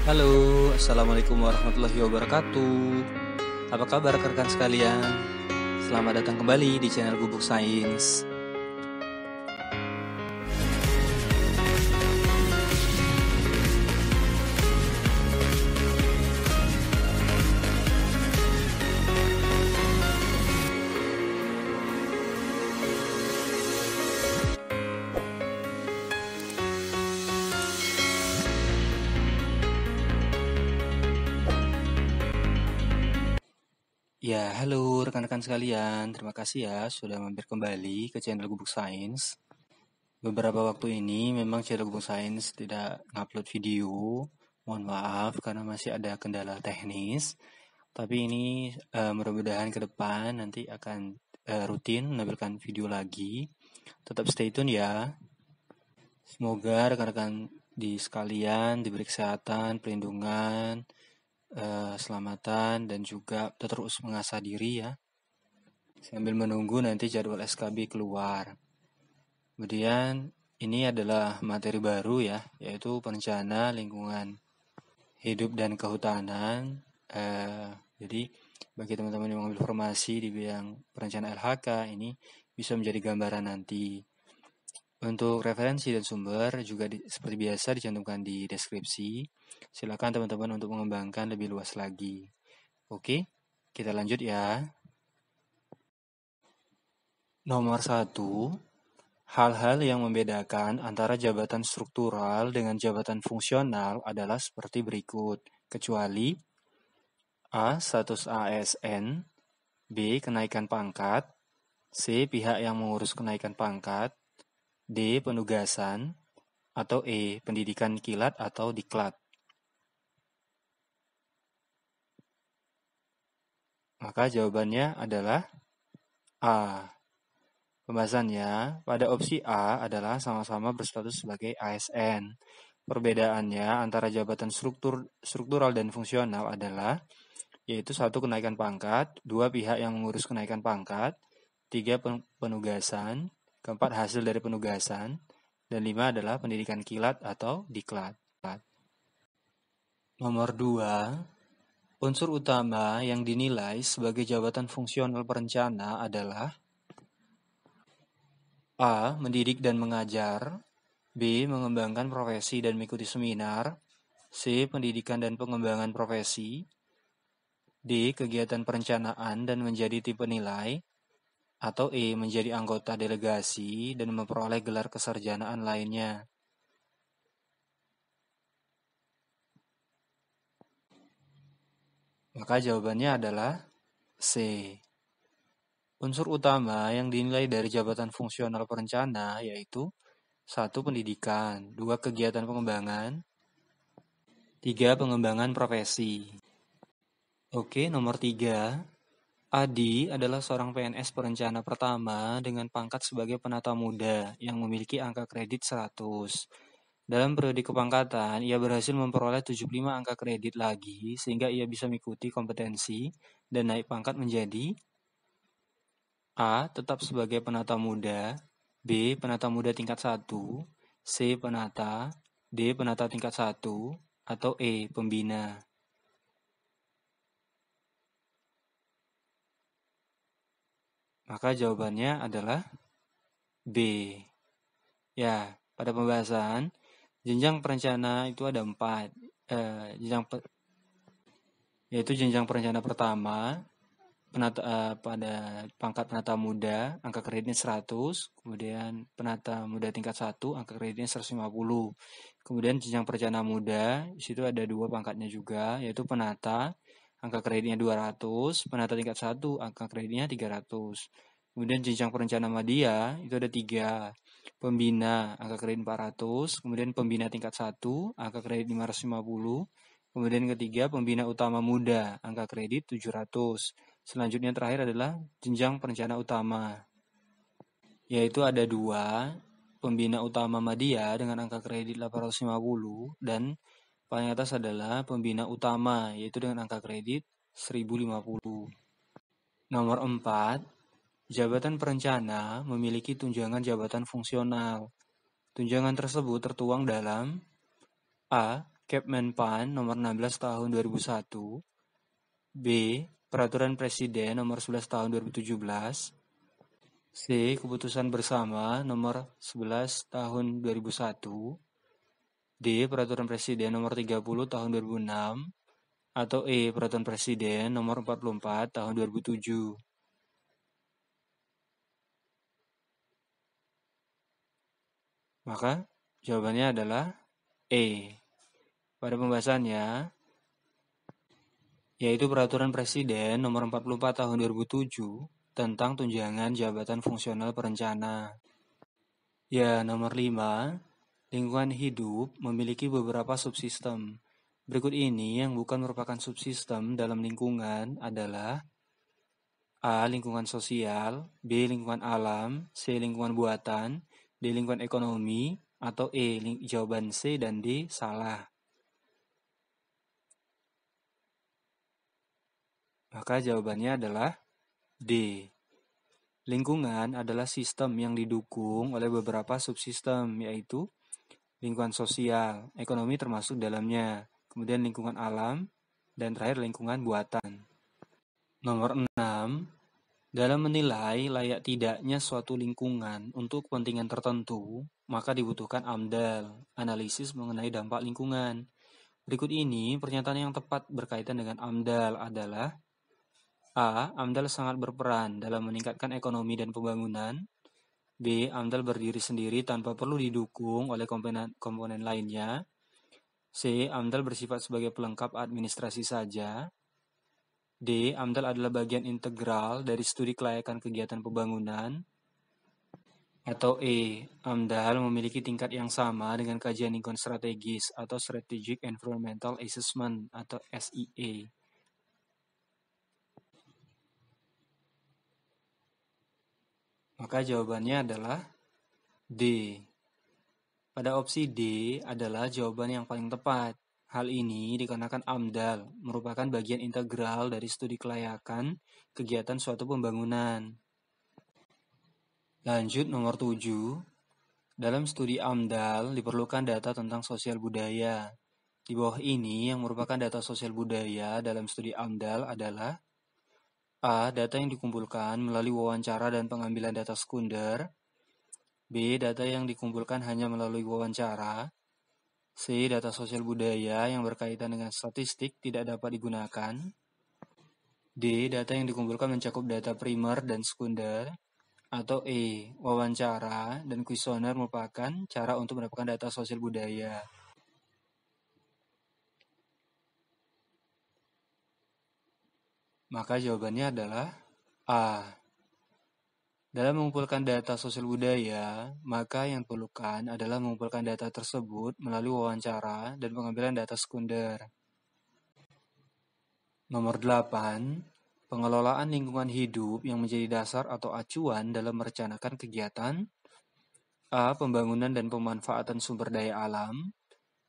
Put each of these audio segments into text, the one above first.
Halo, Assalamualaikum warahmatullahi wabarakatuh. Apa kabar rekan sekalian? Selamat datang kembali di channel Gubuk Sains. Ya, halo rekan-rekan sekalian. Terima kasih ya sudah mampir kembali ke channel Gubuk Sains. Beberapa waktu ini memang channel Gubuk Sains tidak ngupload video. Mohon maaf karena masih ada kendala teknis. Tapi ini mudah-mudahan ke depan nanti akan rutin menampilkan video lagi. Tetap stay tune ya. Semoga rekan-rekan di sekalian diberi kesehatan, perlindungan, keselamatan, dan juga terus mengasah diri ya. Sambil menunggu nanti jadwal SKB keluar. Kemudian ini adalah materi baru ya, yaitu perencana lingkungan hidup dan kehutanan. Jadi bagi teman-teman yang mengambil formasi di bidang perencanaan LHK ini bisa menjadi gambaran nanti. Untuk referensi dan sumber juga seperti biasa dicantumkan di deskripsi. Silakan teman-teman untuk mengembangkan lebih luas lagi. Oke, kita lanjut ya. Nomor 1, hal-hal yang membedakan antara jabatan struktural dengan jabatan fungsional adalah seperti berikut, kecuali A. Status ASN, B. Kenaikan pangkat, C. Pihak yang mengurus kenaikan pangkat, D. Penugasan, atau E. Pendidikan kilat atau diklat. Maka jawabannya adalah A. Pembahasannya, pada opsi A adalah sama-sama berstatus sebagai ASN. Perbedaannya antara jabatan struktural dan fungsional adalah yaitu 1. Kenaikan pangkat, 2. Pihak yang mengurus kenaikan pangkat, 3. Penugasan, 4. Hasil dari penugasan, dan 5 adalah pendidikan kilat atau diklat. Nomor 2, unsur utama yang dinilai sebagai jabatan fungsional perencana adalah A. Mendidik dan mengajar, B. Mengembangkan profesi dan mengikuti seminar, C. Pendidikan dan pengembangan profesi, D. Kegiatan perencanaan dan menjadi tim penilai, atau E. Menjadi anggota delegasi dan memperoleh gelar kesarjanaan lainnya. Maka jawabannya adalah C. Unsur utama yang dinilai dari jabatan fungsional perencana yaitu 1. Pendidikan, 2. Kegiatan pengembangan, 3. Pengembangan profesi. Oke, nomor 3. Adi adalah seorang PNS perencana pertama dengan pangkat sebagai penata muda yang memiliki angka kredit 100. Dalam periode kepangkatan, ia berhasil memperoleh 75 angka kredit lagi sehingga ia bisa mengikuti kompetensi dan naik pangkat menjadi A. Tetap sebagai penata muda, B. Penata muda tingkat 1, C. Penata, D. Penata tingkat 1, atau E. Pembina. Maka jawabannya adalah B. Ya, pada pembahasan, jenjang perencana itu ada 4. Yaitu jenjang perencana pertama, pada pangkat penata muda, angka kreditnya 100, kemudian penata muda tingkat 1, angka kreditnya 150. Kemudian jenjang perencana muda, di situ ada 2 pangkatnya juga, yaitu penata, angka kreditnya 200, penata tingkat 1, angka kreditnya 300. Kemudian jenjang perencana madya, itu ada 3, pembina, angka kredit 400, kemudian pembina tingkat 1, angka kredit 550, kemudian ketiga, pembina utama muda, angka kredit 700. Selanjutnya terakhir adalah jenjang perencana utama, yaitu ada 2, pembina utama madya dengan angka kredit 850 dan paling atas adalah pembina utama yaitu dengan angka kredit 1050. Nomor 4, jabatan perencana memiliki tunjangan jabatan fungsional. Tunjangan tersebut tertuang dalam A. Kepmenpan nomor 16 tahun 2001, B. Peraturan Presiden nomor 11 tahun 2017, C. Keputusan Bersama nomor 11 tahun 2001, D. Peraturan Presiden nomor 30 tahun 2006, atau E. Peraturan Presiden nomor 44 tahun 2007. Maka jawabannya adalah E. Pada pembahasannya, yaitu Peraturan Presiden nomor 44 tahun 2007 tentang tunjangan jabatan fungsional perencana. Ya, nomor 5, lingkungan hidup memiliki beberapa subsistem. Berikut ini yang bukan merupakan subsistem dalam lingkungan adalah A. Lingkungan sosial, B. Lingkungan alam, C. Lingkungan buatan, D. Lingkungan ekonomi, atau E. Jawaban C dan D salah. Maka jawabannya adalah D. Lingkungan adalah sistem yang didukung oleh beberapa subsistem, yaitu lingkungan sosial, ekonomi termasuk dalamnya, kemudian lingkungan alam, dan terakhir lingkungan buatan. Nomor 6, dalam menilai layak tidaknya suatu lingkungan untuk kepentingan tertentu, maka dibutuhkan AMDAL, analisis mengenai dampak lingkungan. Berikut ini pernyataan yang tepat berkaitan dengan AMDAL adalah A. AMDAL sangat berperan dalam meningkatkan ekonomi dan pembangunan. B. AMDAL berdiri sendiri tanpa perlu didukung oleh komponen lainnya. C. AMDAL bersifat sebagai pelengkap administrasi saja. D. AMDAL adalah bagian integral dari studi kelayakan kegiatan pembangunan. Atau E. AMDAL memiliki tingkat yang sama dengan kajian lingkungan strategis atau Strategic Environmental Assessment atau SEA. Maka jawabannya adalah D. Pada opsi D adalah jawaban yang paling tepat. Hal ini dikarenakan AMDAL merupakan bagian integral dari studi kelayakan kegiatan suatu pembangunan. Lanjut nomor 7. Dalam studi AMDAL diperlukan data tentang sosial budaya. Di bawah ini yang merupakan data sosial budaya dalam studi AMDAL adalah A. Data yang dikumpulkan melalui wawancara dan pengambilan data sekunder. B. Data yang dikumpulkan hanya melalui wawancara. C. Data sosial budaya yang berkaitan dengan statistik tidak dapat digunakan. D. Data yang dikumpulkan mencakup data primer dan sekunder. Atau E. Wawancara dan kuesioner merupakan cara untuk mendapatkan data sosial budaya. Maka jawabannya adalah A. Dalam mengumpulkan data sosial budaya, maka yang diperlukan adalah mengumpulkan data tersebut melalui wawancara dan pengambilan data sekunder. Nomor 8, pengelolaan lingkungan hidup yang menjadi dasar atau acuan dalam merencanakan kegiatan. A. Pembangunan dan pemanfaatan sumber daya alam.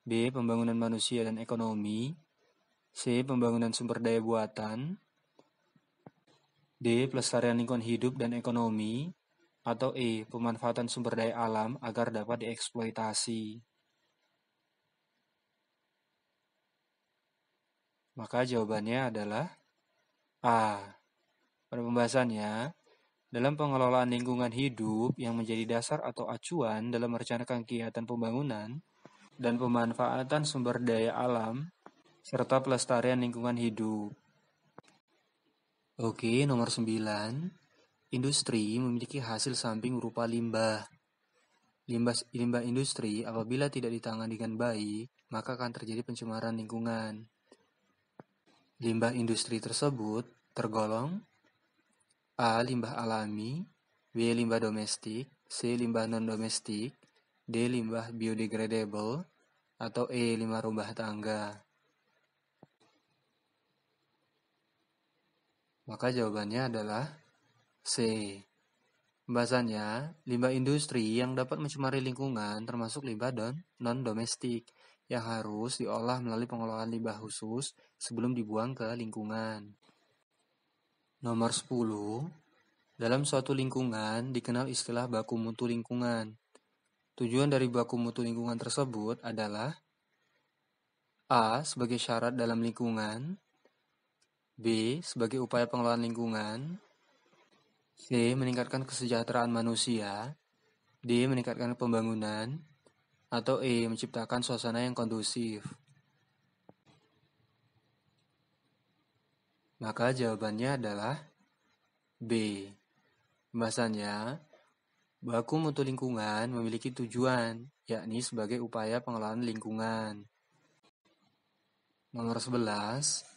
B. Pembangunan manusia dan ekonomi. C. Pembangunan sumber daya buatan. D. Pelestarian lingkungan hidup dan ekonomi. Atau E. Pemanfaatan sumber daya alam agar dapat dieksploitasi. Maka jawabannya adalah A. Pada pembahasannya, dalam pengelolaan lingkungan hidup yang menjadi dasar atau acuan dalam merencanakan kegiatan pembangunan dan pemanfaatan sumber daya alam, serta pelestarian lingkungan hidup. Oke, nomor 9. Industri memiliki hasil samping berupa limbah. Limbah industri apabila tidak ditangani dengan baik, maka akan terjadi pencemaran lingkungan. Limbah industri tersebut tergolong A. Limbah alami, B. Limbah domestik, C. Limbah non-domestik, D. Limbah biodegradable, atau E. Limbah rumah tangga. Maka jawabannya adalah C. Pembahasannya, limbah industri yang dapat mencemari lingkungan termasuk limbah non-domestik yang harus diolah melalui pengelolaan limbah khusus sebelum dibuang ke lingkungan. Nomor 10. Dalam suatu lingkungan dikenal istilah baku mutu lingkungan. Tujuan dari baku mutu lingkungan tersebut adalah A. Sebagai syarat dalam lingkungan. B. Sebagai upaya pengelolaan lingkungan. C. Meningkatkan kesejahteraan manusia. D. Meningkatkan pembangunan. Atau E. Menciptakan suasana yang kondusif. Maka jawabannya adalah B. Pembahasannya, baku mutu lingkungan memiliki tujuan, yakni sebagai upaya pengelolaan lingkungan. Nomor 11,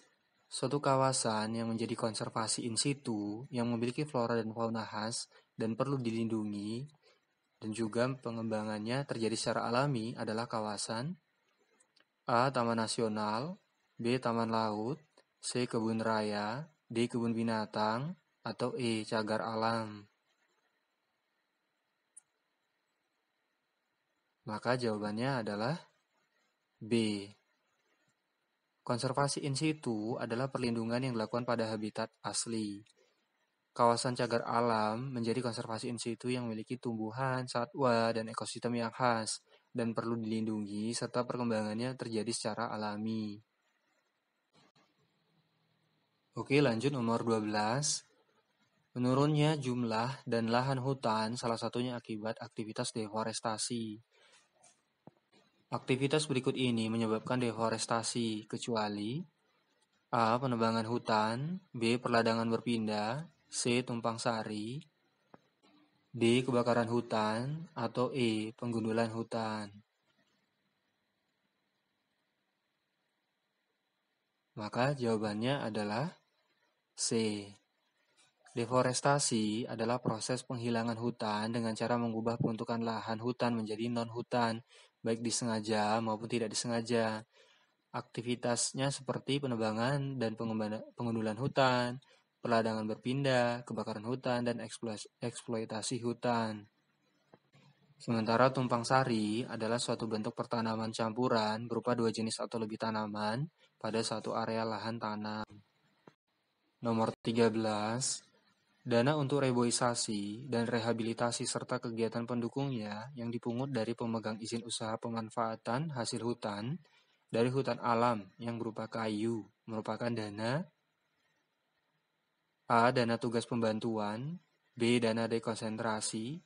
suatu kawasan yang menjadi konservasi in situ, yang memiliki flora dan fauna khas dan perlu dilindungi, dan juga pengembangannya terjadi secara alami adalah kawasan A. Taman Nasional, B. Taman Laut, C. Kebun Raya, D. Kebun Binatang, atau E. Cagar Alam. Maka jawabannya adalah B. Konservasi in situ adalah perlindungan yang dilakukan pada habitat asli. Kawasan cagar alam menjadi konservasi in situ yang memiliki tumbuhan, satwa, dan ekosistem yang khas dan perlu dilindungi serta perkembangannya terjadi secara alami. Oke, lanjut nomor 12. Menurunnya jumlah dan lahan hutan salah satunya akibat aktivitas deforestasi. Aktivitas berikut ini menyebabkan deforestasi, kecuali A. Penebangan hutan, B. Perladangan berpindah, C. Tumpang sari, D. Kebakaran hutan, atau E. Penggundulan hutan. Maka jawabannya adalah C. Deforestasi adalah proses penghilangan hutan dengan cara mengubah peruntukan lahan hutan menjadi non-hutan, baik disengaja maupun tidak disengaja. Aktivitasnya seperti penebangan dan pengundulan hutan, perladangan berpindah, kebakaran hutan, dan eksploitasi hutan. Sementara tumpang sari adalah suatu bentuk pertanaman campuran berupa dua jenis atau lebih tanaman pada satu area lahan tanam. Nomor 13. Dana untuk reboisasi dan rehabilitasi serta kegiatan pendukungnya yang dipungut dari pemegang izin usaha pemanfaatan hasil hutan dari hutan alam yang berupa kayu merupakan dana A. Dana tugas pembantuan, B. Dana dekonsentrasi,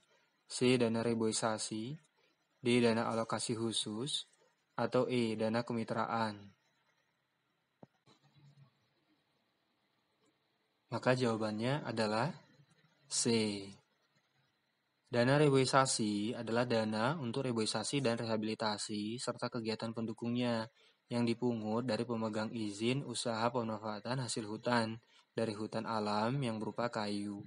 C. Dana reboisasi, D. Dana alokasi khusus, atau E. Dana kemitraan. Maka jawabannya adalah C. Dana reboisasi adalah dana untuk reboisasi dan rehabilitasi serta kegiatan pendukungnya yang dipungut dari pemegang izin usaha pemanfaatan hasil hutan dari hutan alam yang berupa kayu.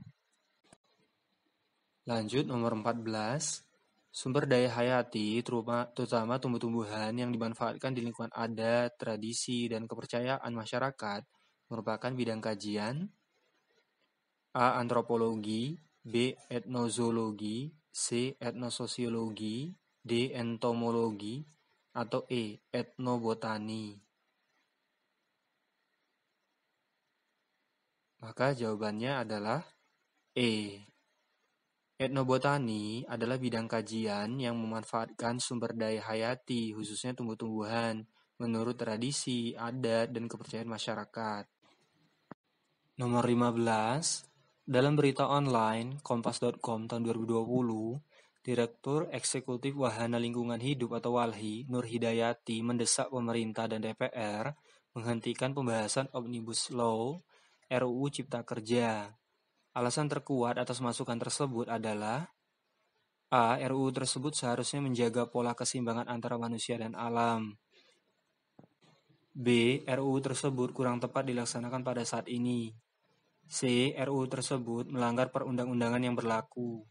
Lanjut nomor 14. Sumber daya hayati terutama tumbuh-tumbuhan yang dimanfaatkan di lingkungan adat, tradisi, dan kepercayaan masyarakat merupakan bidang kajian A. Antropologi, B. Etnozoologi, C. Etnososiologi, D. Entomologi, atau E. Etnobotani. Maka jawabannya adalah E. Etnobotani adalah bidang kajian yang memanfaatkan sumber daya hayati, khususnya tumbuh-tumbuhan, menurut tradisi, adat, dan kepercayaan masyarakat. Nomor 15. Dalam berita online kompas.com tahun 2020, Direktur Eksekutif Wahana Lingkungan Hidup atau WALHI, Nur Hidayati, mendesak pemerintah dan DPR menghentikan pembahasan Omnibus Law RUU Cipta Kerja. Alasan terkuat atas masukan tersebut adalah A. RUU tersebut seharusnya menjaga pola keseimbangan antara manusia dan alam. B. RUU tersebut kurang tepat dilaksanakan pada saat ini. C. RUU tersebut melanggar perundang-undangan yang berlaku.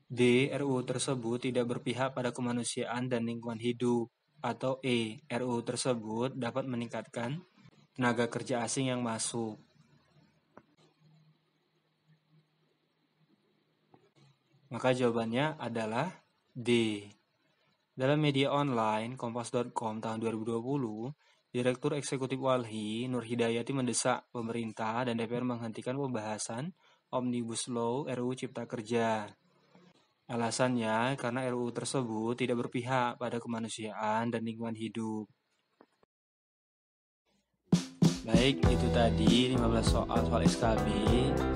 D. RUU tersebut tidak berpihak pada kemanusiaan dan lingkungan hidup. Atau E. RUU tersebut dapat meningkatkan tenaga kerja asing yang masuk. Maka jawabannya adalah D. Dalam media online kompas.com tahun 2020, Direktur Eksekutif WALHI, Nur Hidayati mendesak pemerintah dan DPR menghentikan pembahasan Omnibus Law RUU Cipta Kerja. Alasannya karena RUU tersebut tidak berpihak pada kemanusiaan dan lingkungan hidup. Baik, itu tadi 15 soal SKB,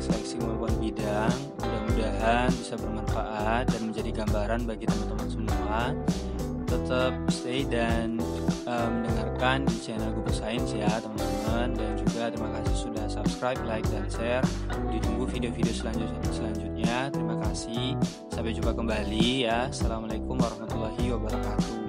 seleksi kemampuan bidang. Mudah-mudahan bisa bermanfaat dan menjadi gambaran bagi teman-teman semua. Tetap stay dan mendengarkan di channel Google Science ya teman-teman. Dan juga terima kasih sudah subscribe, like, dan share. Ditunggu video-video selanjutnya. Terima kasih. Sampai jumpa kembali ya. Assalamualaikum warahmatullahi wabarakatuh.